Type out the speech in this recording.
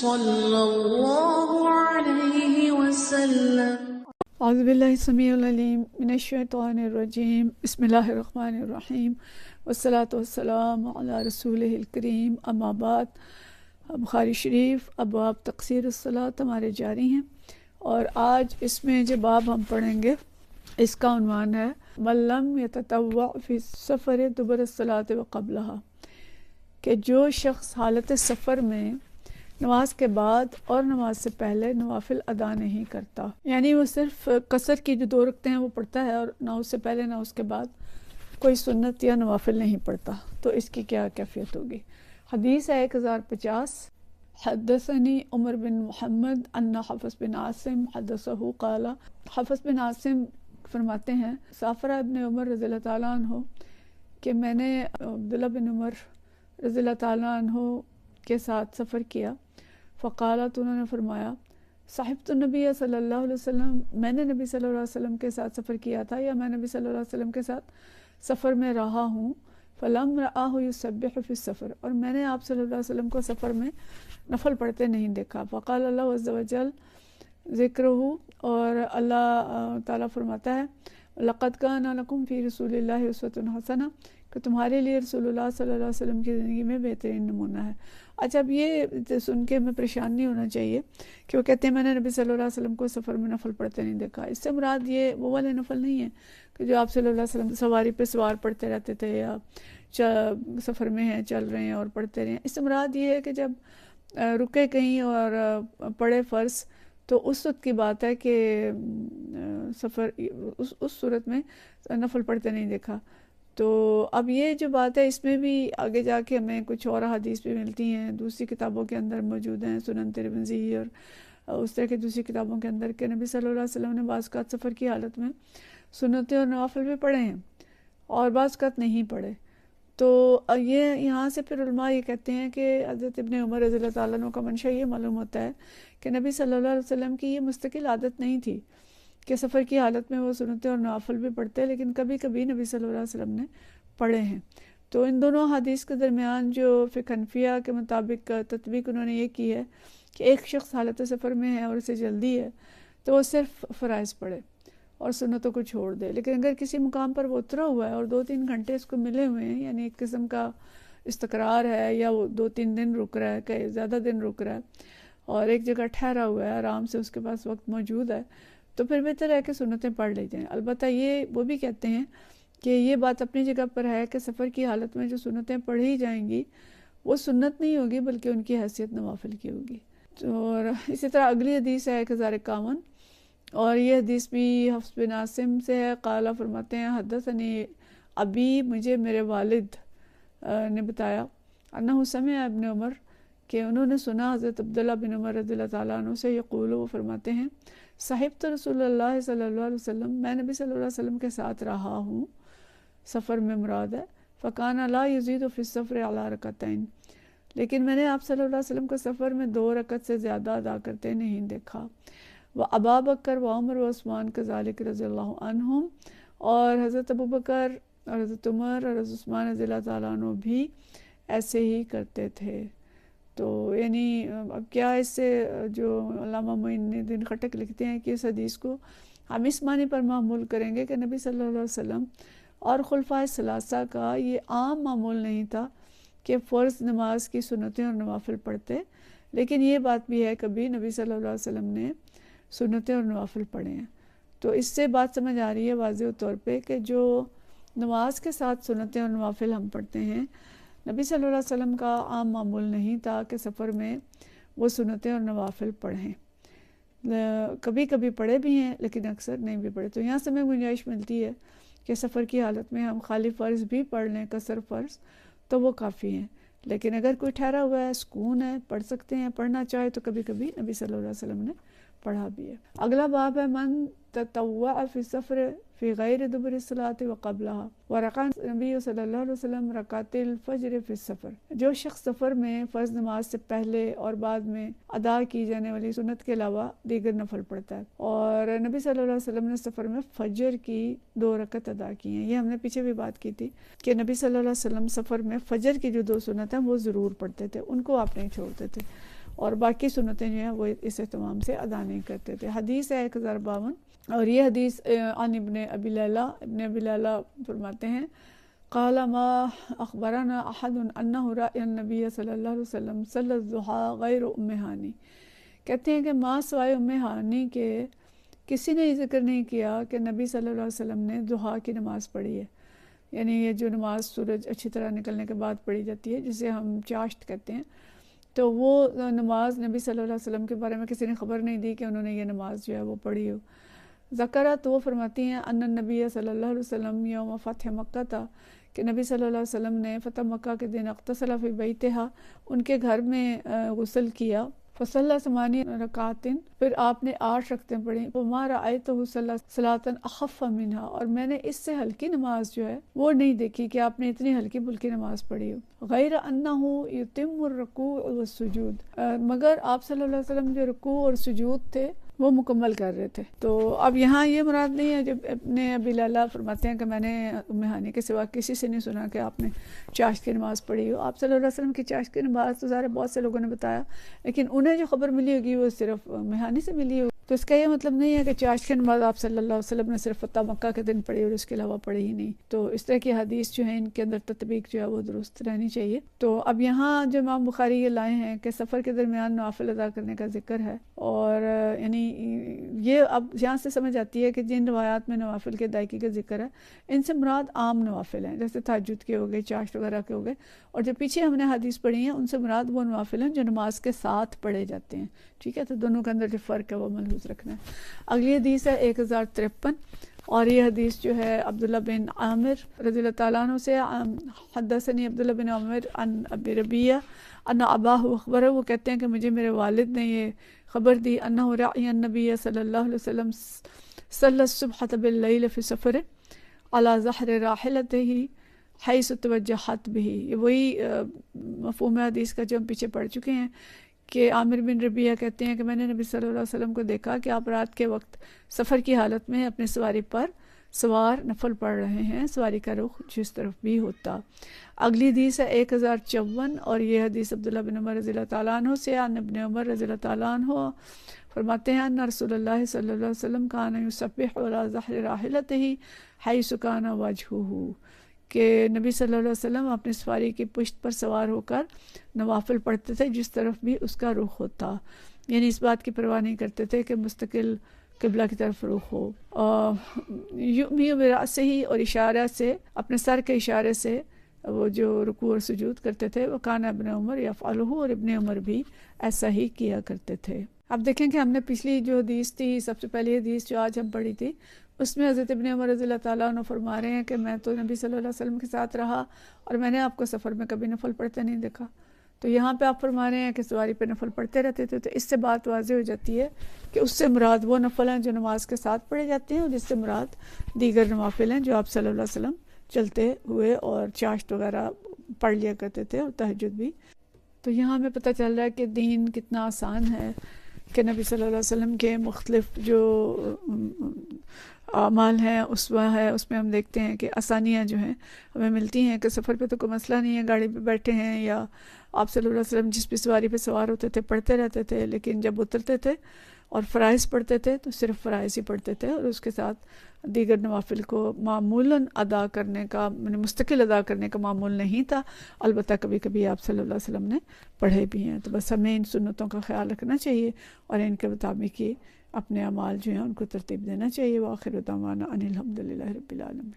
صلی اللہ علیہ وسلم۔ اعوذ باللہ السمیع العلیم من الشیطان الرجیم، بسم اللہ الرحمن الرحیم، والصلاة والسلام علی رسولہ الکریم، اما بعد۔ بخاری شریف ابواب تقصیر الصلاۃ ہمارے جاری ہیں، اور آج اس میں جو باب ہم پڑھیں گے اس کا عنوان ہے من لم یتطوع فی السفر دبر الصلاۃ وقبلہا، کہ جو شخص حالت سفر میں نماز کے بعد اور نماز سے پہلے نوافل ادا نہیں کرتا، یعنی وہ صرف قصر کی جو 2 رکعتیں ہیں وہ پڑھتا ہے، اور نہ اس سے پہلے نہ اس کے بعد کوئی سنت یا نوافل نہیں پڑھتا، تو اس کی کیا کیفیت ہوگی۔ حدیث ہے 1050، حدثنی عمر بن محمد ان حفص بن عاصم حدثہ قال، حفص بن عاصم فرماتے ہیں سافر ابن عمر رضی اللہ تعالیٰ عنہ کہ میں نے عبداللہ بن عمر رضی اللہ تعالیٰ عنہ کے ساتھ سفر کیا، فقالت، انہوں نے فرمایا صاحبت النبی صلی اللہ علیہ وسلم، میں نے نبی صلی اللہ علیہ وسلم کے ساتھ سفر کیا تھا، یا میں نبی صلی اللہ علیہ وسلم کے ساتھ سفر میں رہا ہوں، فلم رآہ یسبح فی السفر، اور میں نے آپ صلی اللہ علیہ وسلم کو سفر میں نفل پڑھتے نہیں دیکھا، فقال اللہ عز وجل ذکرہ، اور اللہ تعالیٰ فرماتا ہے لقد کان لکم فی رسول اللہ اسوۃ حسنہ، کہ تمہارے لیے رسول اللہ صلی اللہ علیہ وسلم کی زندگی میں بہترین نمونہ ہے۔ اچھا، اب یہ سن کے میں پریشان نہیں ہونا چاہیے کہ وہ کہتے ہیں میں نے نبی صلی اللہ علیہ وسلم کو سفر میں نفل پڑھتے نہیں دیکھا، اس سے مراد یہ وہ والے نفل نہیں ہیں کہ جو آپ صلی اللہ علیہ وسلم سواری پہ سوار پڑھتے رہتے تھے، یا سفر میں ہیں چل رہے ہیں اور پڑھتے رہے ہیں۔ اس سے مراد یہ ہے کہ جب رکے کہیں اور پڑھے فرض، تو اس وقت کی بات ہے کہ سفر اس صورت میں نفل پڑھتے نہیں دیکھا۔ تو اب یہ جو بات ہے اس میں بھی آگے جا کے ہمیں کچھ اور حدیث بھی ملتی ہیں، دوسری کتابوں کے اندر موجود ہیں، سنن ترمذی اور اس طرح کی دوسری کتابوں کے اندر، کہ نبی صلی اللہ علیہ وسلم نے بعض اوقات سفر کی حالت میں سنتیں اور نوافل بھی پڑھے ہیں اور بعض اوقات نہیں پڑھے۔ تو یہ یہاں سے پھر علماء یہ کہتے ہیں کہ حضرت ابن عمر رضی اللہ تعالیٰ عنہ کا منشا یہ معلوم ہوتا ہے کہ نبی صلی اللہ علیہ وسلم کی یہ مستقل عادت نہیں تھی کہ سفر کی حالت میں وہ سنتیں اور نوافل بھی پڑھتے، لیکن کبھی کبھی نبی صلی اللہ علیہ وسلم نے پڑھے ہیں۔ تو ان دونوں حدیث کے درمیان جو فقہ حنفیہ کے مطابق تطبیق انہوں نے یہ کی ہے کہ ایک شخص حالت سفر میں ہے اور اسے جلدی ہے تو وہ صرف فرائض پڑھے اور سنتوں کو چھوڑ دے، لیکن اگر کسی مقام پر وہ اترا ہوا ہے اور 2-3 گھنٹے اس کو ملے ہوئے ہیں، یعنی ایک قسم کا استقرار ہے، یا وہ 2-3 دن رک رہا ہے، کہ زیادہ دن رک رہا ہے اور ایک جگہ ٹھہرا ہوا ہے، آرام سے اس کے پاس وقت موجود ہے، تو پھر بہتر ہے کہ سنتیں پڑھ لی جائیں۔ البتہ یہ وہ بھی کہتے ہیں کہ یہ بات اپنی جگہ پر ہے کہ سفر کی حالت میں جو سنتیں پڑھی جائیں گی وہ سنت نہیں ہوگی، بلکہ ان کی حیثیت نوافل کی ہوگی۔ اور اسی طرح اگلی حدیث ہے 1051، اور یہ حدیث بھی حفص بن عاصم سے ہے، قال فرماتے ہیں حدثنی ابی، مجھے میرے والد نے بتایا، انہ سمع ابن عمر، کہ انہوں نے سنا حضرت عبداللہ بن عمر رضی اللہ تعالیٰ عنہ سے، یقول، وہ فرماتے ہیں صاحبت رسول اللہ صلی اللہ علیہ وسلم، میں نبی صلی اللہ علیہ وسلم کے ساتھ رہا ہوں، سفر میں مراد ہے، فکان لا یزید فی السفر علی رکعتین، لیکن میں نے آپ صلی اللہ علیہ وسلم کو سفر میں 2 رکعت سے زیادہ ادا کرتے نہیں دیکھا، وہ ابا بکر و عمر و عثمان کذالک رضی اللہ عنہم، اور حضرت ابو بکر اور حضرت عمر اور حضرت عثمان رضی اللہ تعالیٰ عنہ بھی ایسے ہی کرتے تھے۔ تو یعنی اب کیا اس سے جو علامہ معین الدین خٹک لکھتے ہیں کہ اس حدیث کو ہم اس معنی پر معمول کریں گے کہ نبی صلی اللہ علیہ وسلم اور خلفائے ثلاثہ کا یہ عام معمول نہیں تھا کہ فرض نماز کی سنتیں اور نوافل پڑھتے، لیکن یہ بات بھی ہے کبھی نبی صلی اللہ علیہ وسلم نے سنتیں اور نوافل پڑھے ہیں۔ تو اس سے بات سمجھ آ رہی ہے واضح طور پہ کہ جو نماز کے ساتھ سنتیں اور نوافل ہم پڑھتے ہیں، نبی صلی اللہ علیہ وسلم کا عام معمول نہیں تھا کہ سفر میں وہ سنتیں اور نوافل پڑھیں، کبھی کبھی پڑھے بھی ہیں لیکن اکثر نہیں بھی پڑھے۔ تو یہاں سے ہمیں گنجائش ملتی ہے کہ سفر کی حالت میں ہم خالی فرض بھی پڑھ لیں، قصر فرض، تو وہ کافی ہیں، لیکن اگر کوئی ٹھہرا ہوا ہے، سکون ہے، پڑھ سکتے ہیں، پڑھنا چاہے تو کبھی کبھی نبی صلی اللہ علیہ وسلم نے پڑھا بھی ہے۔ اگلا باب ہے من تطوع فی السفر فی غیر دبر الصلاۃ وقبلہا، ورکع نبی صلی اللہ علیہ وسلم رکعت الفجر فی السفر، جو شخص سفر میں فرض نماز سے پہلے اور بعد میں ادا کی جانے والی سنت کے علاوہ دیگر نفل پڑھتا ہے، اور نبی صلی اللہ علیہ وسلم نے سفر میں فجر کی 2 رکعت ادا کی ہیں۔ یہ ہم نے پیچھے بھی بات کی تھی کہ نبی صلی اللہ علیہ وسلم سفر میں فجر کی جو 2 سنت ہیں وہ ضرور پڑھتے تھے، ان کو آپ نہیں چھوڑتے تھے، اور باقی سنتیں جو ہیں وہ اس اہتمام سے ادا نہیں کرتے تھے۔ حدیث ہے 1052، اور یہ حدیث عن ابن ابی لیلہ، ابن ابی لیلہ فرماتے ہیں قال ما اخبرنا احد انه راى النبي صلی اللہ علیہ وسلم صلی الضحى غیر ام ہانی، کہتے ہیں کہ ماں سوائے ام ہانی کے کسی نے یہ ذکر نہیں کیا کہ نبی صلی اللہ علیہ وسلم نے ضحیٰ کی نماز پڑھی ہے، یعنی یہ جو نماز سورج اچھی طرح نکلنے کے بعد پڑھی جاتی ہے جسے ہم چاشت کہتے ہیں، تو وہ نماز نبی صلی اللہ علیہ وسلم کے بارے میں کسی نے خبر نہیں دی کہ انہوں نے یہ نماز جو ہے وہ پڑھی ہو۔ ذکرہ تو وہ فرماتی ہیں ان النبی صلی اللہ علیہ وسلم یوم فتح مکہ تھا، کہ نبی صلی اللہ علیہ وسلم نے فتح مکہ کے دن اغتسل فی بیتہا، ان کے گھر میں غسل کیا، فصلی 8 رکعات، پھر آپ نے 8 رکعتیں پڑھیں، وما رأیتہ صلی صلاۃ اخف منہا، اور میں نے اس سے ہلکی نماز جو ہے وہ نہیں دیکھی کہ آپ نے اتنی ہلکی پھلکی نماز پڑھی ہو، غیر انہ یتم الرکوع والسجود، مگر آپ صلی اللہ علیہ وسلم جو رکوع اور سجود تھے وہ مکمل کر رہے تھے۔ تو اب یہاں یہ مراد نہیں ہے، جب اپنے ابی لیلہ فرماتے ہیں کہ میں نے ام ہانی کے سوا کسی سے نہیں سنا کہ آپ نے چاشت کی نماز پڑھی ہو۔ آپ صلی اللہ علیہ وسلم کی چاشت کی نماز تو سارے بہت سے لوگوں نے بتایا، لیکن انہیں جو خبر ملی ہوگی وہ صرف ام ہانی سے ملی ہوگی۔ تو اس کا یہ مطلب نہیں ہے کہ چاشت کی نماز آپ صلی اللہ علیہ وسلم نے صرف فتح مکہ کے دن پڑھی اور اس کے علاوہ پڑھی ہی نہیں۔ تو اس طرح کی حدیث جو ہیں ان کے اندر تطبیق جو ہے وہ درست رہنی چاہیے۔ تو اب یہاں جو امام بخاری یہ لائے ہیں کہ سفر کے درمیان نوافل ادا کرنے کا ذکر ہے، اور یعنی یہ اب یہاں سے سمجھ آتی ہے کہ جن روایات میں نوافل کے ادائیگی کا ذکر ہے ان سے مراد عام نوافل ہیں، جیسے تہجد کے ہو گئے، چاشت وغیرہ کے ہو گئے، اور جو پیچھے ہم نے حدیث پڑھی ہیں ان سے مراد وہ نوافل ہیں جو نماز کے ساتھ پڑھے جاتے ہیں، ٹھیک ہے؟ تو دونوں کے اندر جو فرق ہے وہ ملحوظ رکھنا ہے۔ اگلی حدیث ہے 1053، اور یہ حدیث جو ہے عبداللہ بن عامر رضی اللہ تعالیٰ عنہ سے، حدثنی عبداللہ بن عامر عن ابی ربیہ ان اباہ اخبرہ، وہ کہتے ہیں کہ مجھے میرے والد نے یہ خبر دی انہ رأی النبی صلی اللہ علیہ وسلم صلی الصبح باللیل فی سفر علی ظہر راحلتہ حیث توجہت بہ، یہ وہی مفہوم حدیث کا جو ہم پیچھے پڑھ چکے ہیں کہ عامر بن ربیہ کہتے ہیں کہ میں نے نبی صلی اللہ علیہ وسلم کو دیکھا کہ آپ رات کے وقت سفر کی حالت میں اپنے سواری پر سوار نفل پڑھ رہے ہیں، سواری کا رخ جس طرف بھی ہوتا۔ اگلی حدیث ہے 1054، اور یہ حدیث عبداللہ بن عمر رضی اللہ تعالیٰ عنہ سے، عن ابن عمر رضی اللہ تعالیٰ عنہ فرماتے ہیں ان رسول اللہ صلی اللہ علیہ وسلم کان یسبح علی ظہر راحلتہ حیث کان وجہہ، کہ نبی صلی اللہ علیہ وسلم اپنی سواری کی پشت پر سوار ہو کر نوافل پڑھتے تھے جس طرف بھی اس کا رخ ہوتا، یعنی اس بات کی پرواہ نہیں کرتے تھے کہ مستقل قبلہ کی طرف رخ ہو۔ یؤمی برأسہ، اور اشارہ سے، اپنے سر کے اشارے سے وہ جو رکوع اور سجود کرتے تھے، وہ کان ابن عمر یفعلہ، اور ابن عمر بھی ایسا ہی کیا کرتے تھے۔ اب دیکھیں کہ ہم نے پچھلی جو حدیث تھی، سب سے پہلی حدیث جو آج ہم پڑھی تھی، اس میں حضرت ابن عمر رضی اللہ تعالیٰ عنہ فرما رہے ہیں کہ میں تو نبی صلی اللہ علیہ وسلم کے ساتھ رہا اور میں نے آپ کو سفر میں کبھی نفل پڑھتے نہیں دیکھا۔ تو یہاں پہ آپ فرما رہے ہیں کہ سواری پہ نفل پڑھتے رہتے تھے، تو اس سے بات واضح ہو جاتی ہے کہ اس سے مراد وہ نفل ہیں جو نماز کے ساتھ پڑھے جاتے ہیں، اور جس سے مراد دیگر نوافل ہیں جو آپ صلی اللہ علیہ وسلم چلتے ہوئے اور چاشت وغیرہ پڑھ لیا کرتے تھے، اور تہجد بھی۔ تو یہاں ہمیں پتہ چل رہا ہے کہ دین کتنا آسان ہے، کہ نبی صلی اللہ علیہ وسلم کے مختلف جو اعمال ہیں، اسوہ ہے، اس میں ہم دیکھتے ہیں کہ آسانیاں جو ہیں ہمیں ملتی ہیں، کہ سفر پہ تو کوئی مسئلہ نہیں ہے، گاڑی پہ بیٹھے ہیں یا آپ صلی اللہ علیہ وسلم جس بھی سواری پہ سوار ہوتے تھے پڑھتے رہتے تھے، لیکن جب اترتے تھے اور فرائض پڑھتے تھے تو صرف فرائض ہی پڑھتے تھے، اور اس کے ساتھ دیگر نوافل کو معمولاً ادا کرنے کا، یعنی مستقل ادا کرنے کا معمول نہیں تھا، البتہ کبھی کبھی آپ صلی اللہ علیہ وسلم نے پڑھے بھی ہیں۔ تو بس ہمیں ان سنتوں کا خیال رکھنا چاہیے اور ان کے مطابق ہی اپنے اعمال جو ہیں ان کو ترتیب دینا چاہیے۔ وآخر دعوانا ان الحمد للہ رب العالمین۔